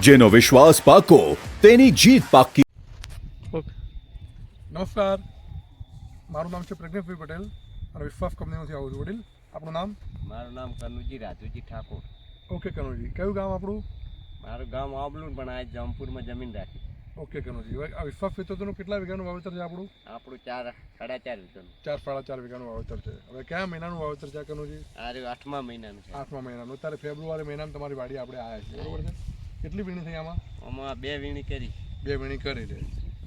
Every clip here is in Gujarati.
જેનો વિશ્વાસ પાકો તેની જીત પાકી. નમસ્કાર, મારું નામ છે પ્રજ્ઞેશભાઈ પટેલ અને વિશ્વાસ કંપનીમાંથી આવું છું. વડીલ, આપણું નામ? મારું નામ કનુજી રાજુજી ઠાકોર. ઓકે કનુજી, કયું ગામ આપણું? મારું ગામ આબલું પણ આ જમપુરમાં જમીન રાખી. ઓકે કનુજી, હવે આ વિશ્વાસ ખેતરનું કેટલા વીઘાનું વાવેતર છે આપણું? આપણું 4.5 વીઘાનું. 4.5 વીઘાનું વાવેતર છે. હવે કયા મહિનાનું વાવેતર છે કનુજી? આ 8મા મહિનાનું છે. 8મા મહિનાનું. અત્યારે ફેબ્રુઆરી મહિનામાં તમારી વાડી આપણે આવ્યા છે, બરોબર છે? કેટલી વીણી થઈ આમાં? આમાં 2 વીણી કરી. 2 વીણી કરી છે,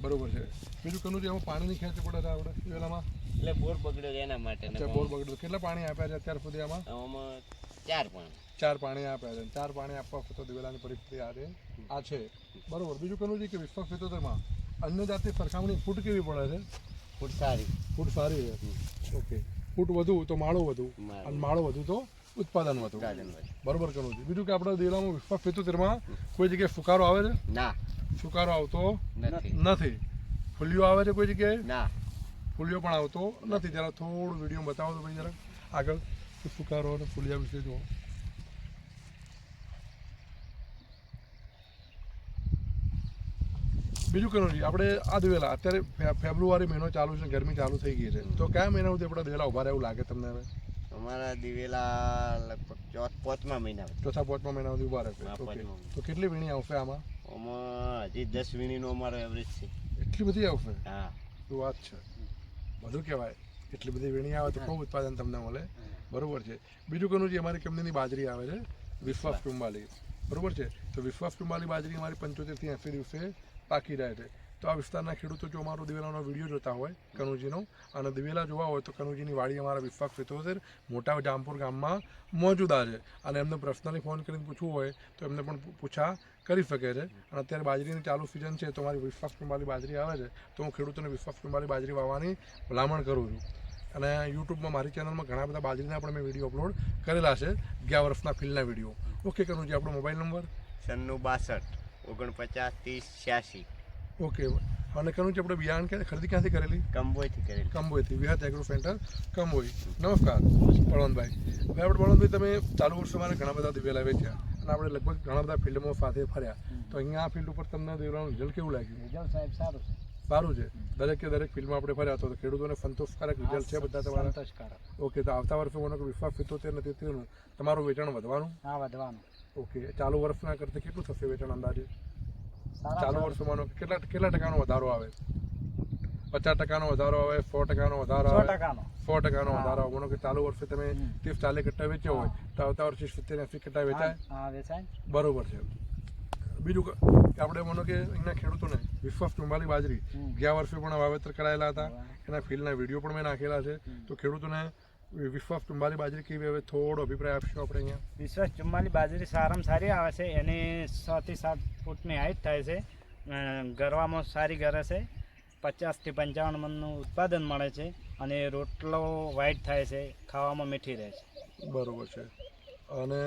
બરોબર છે. બીજું કનુજી, આમાં પાણીની ખેંચ પડે છે આપણે દિવેલામાં? એટલે બોર બગડ્યો એના માટે. અચ્છા, બોર બગડ્યો. કેટલા પાણી આપ્યા છે અત્યાર સુધી આમાં? આમાં 4 પાણી. 4 પાણી આપ્યા છે. 4 પાણી આપવા તો દિવેલાની પરિસ્થિતિ આ છે, બરોબર. બીજું કનુજી કે વિશ્વાસ ખેતરમાં અન્ય જાતની સરખામણી ફૂટ કેવી પડે છે? ફૂટ સારી. ફૂટ સારી છે. ઓકે, ફૂટ વધુ તો માળો વધુ, અને માળો વધુ તો ઉત્પાદન વધુ, બરોબર કનુજી. બીજું કે આપણે દિવેલામાં વિશ્વાસ ખેતરમાં કોઈ જગ્યાએ ફુકારો આવે છે? ના, ફુકારો આવતો નથી. ફૂલિયો આવે છે કોઈ જગ્યાએ? ના, ફૂલિયો પણ આવતો નથી. જરા થોડું વિડીયો બતાવો તો ભાઈ, જરા આગળ ફુકારો અને ફૂલિયા વિશે જુઓ. બીજું કનુજી, આપણે આ દિવેલા અત્યારે ફેબ્રુઆરી મહિનો ચાલુ છે, ગરમી ચાલુ થઈ ગઈ છે, તો કયા મહિના સુધી આપણા દિવેલા ઉભા રહે એવું લાગે તમને? હવે અમારા દિવેલા લગભગ 4મા મહિના. ચોથા 5મા મહિના સુધી ઉભા રહેશે. ઓકે, તો કેટલી વીણી આવશે આમાં? આમાં હજી 10 વીણીનો અમારો એવરેજ છે. એટલી બધી આવશે? હા, શું વાત છે, બધું કહેવાય. એટલી બધી વીણી આવે તો ખૂબ ઉત્પાદન તમને મળે, બરોબર છે. બીજું કનુજી, અમારી કંપનીની બાજરી આવે છે વિશ્વાસ પિંબાલી, બરોબર છે. તો વિશ્વાસ પિંબાલી બાજરી અમારી 75 થી 80 દિવસે પાકી રહે છે. તો આ વિસ્તારના ખેડૂતો જો અમારો દિવેલાનો વિડીયો જોતા હોય કનુજીનો, અને દિવેલા જોવા હોય તો કનુજીની વાડી અમારા વિશ્વાસ ખેતર મોટા જામપુર ગામમાં મોજુદા છે, અને એમને પર્સનલી ફોન કરીને પૂછવું હોય તો એમને પણ પૂછા કરી શકે છે. અને અત્યારે બાજરીની ચાલુ સિઝન છે, તો અમારી વિશ્વાસ પિંબાલી બાજરી આવે છે, તો હું ખેડૂતોને વિશ્વાસ પિંબાલી બાજરી વાવવાની ભલામણ કરું છું. અને યુટ્યુબમાં મારી ચેનલમાં ઘણા બધા બાજરીના પણ મેં વિડીયો અપલોડ કરેલા છે, 11 વર્ષના ફિલ્ડના વિડીયો. ઓકે કનુજી, આપણો મોબાઈલ નંબર? 96 49 30 86. ઓકે, અને કનુજી આપણે બિયારણ ખરીદી ક્યાંથી કરેલી? કંબોયથી કરેલી. કંબોયથી, વિહાત એગ્રો સેન્ટર કંબોઈ. નમસ્કાર બળવંતભાઈ. હવે આપણે બળવંતભાઈ, તમે ચાલુ વર્ષે મારે ઘણા બધા દિવેલા વેચ્યા, અને આપણે લગભગ ઘણા બધા ફિલ્ડમાં સાથે ફર્યા, તો અહીંયા આ ફિલ્ડ ઉપર તમને દિવેલાનું રિઝલ્ટ કેવું લાગ્યું? રિઝલ્ટ સાહેબ સારું છે. સારું છે. દરેકે દરેક ફિલ્ડમાં આપણે ફર્યા તો ખેડૂતોને સંતોષકારક રિઝલ્ટ છે બધા તમારા? સંતોષકારક. ઓકે, તો આવતા વર્ષે મને વિશ્વાસ 75 ને 73નું તમારું વેચાણ વધવાનું? હા, વધવાનું. ઓકે, ચાલુ વર્ષના કરતાં કેટલું થશે વેચાણ અંદાજે? ચાલુ વર્ષમાં કેટલા ટકાનો વધારો આવે? 50% વધારો આવે? 100% વધારો આવે? 100% વધારો આવે. માનો કે ચાલુ વર્ષે તમે 30-40 કટ્ટા વેચ્યા હોય તો આવતા વર્ષે 70-80 કટ્ટા વેચાય? બરોબર છે. બીજું કે આપણે માનો કે અહીંના ખેડૂતોને વિશ્વાસ પિંબાલી બાજરી ગયા વર્ષે પણ વાવેતર કરાયેલા હતા, એના ફિલ્ડના વિડીયો પણ મેં નાખેલા છે, તો ખેડૂતોને વિશ્વાસ પિંબાલી બાજરી કેવી, હવે થોડો અભિપ્રાય આપશો આપણે અહીંયા? વિશ્વાસ ચુમ્માલી બાજરી સારામાં સારી આવે છે. એની 6 થી 7 ફૂટની હાઈટ થાય છે, ગરવામાં સારી ગરે છે, 50 થી 55 મણનું ઉત્પાદન મળે છે, અને રોટલો વ્હાઈટ થાય છે, ખાવામાં મીઠી રહે છે. બરોબર છે. અને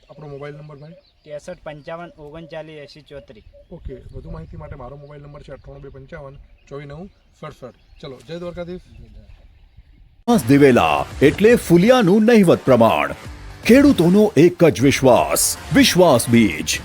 આપણો મોબાઈલ નંબર ભાઈ? 63 55 39 80 34. ઓકે, વધુ માહિતી માટે મારો મોબાઈલ નંબર છે 98 255 24 9 67. ચલો, જય દ્વારકાધીશ. દિવેલા એટલે ફુલિયાનું નહિવત પ્રમાણ. ખેડૂતોનો એક જ વિશ્વાસ, વિશ્વાસ બીજ.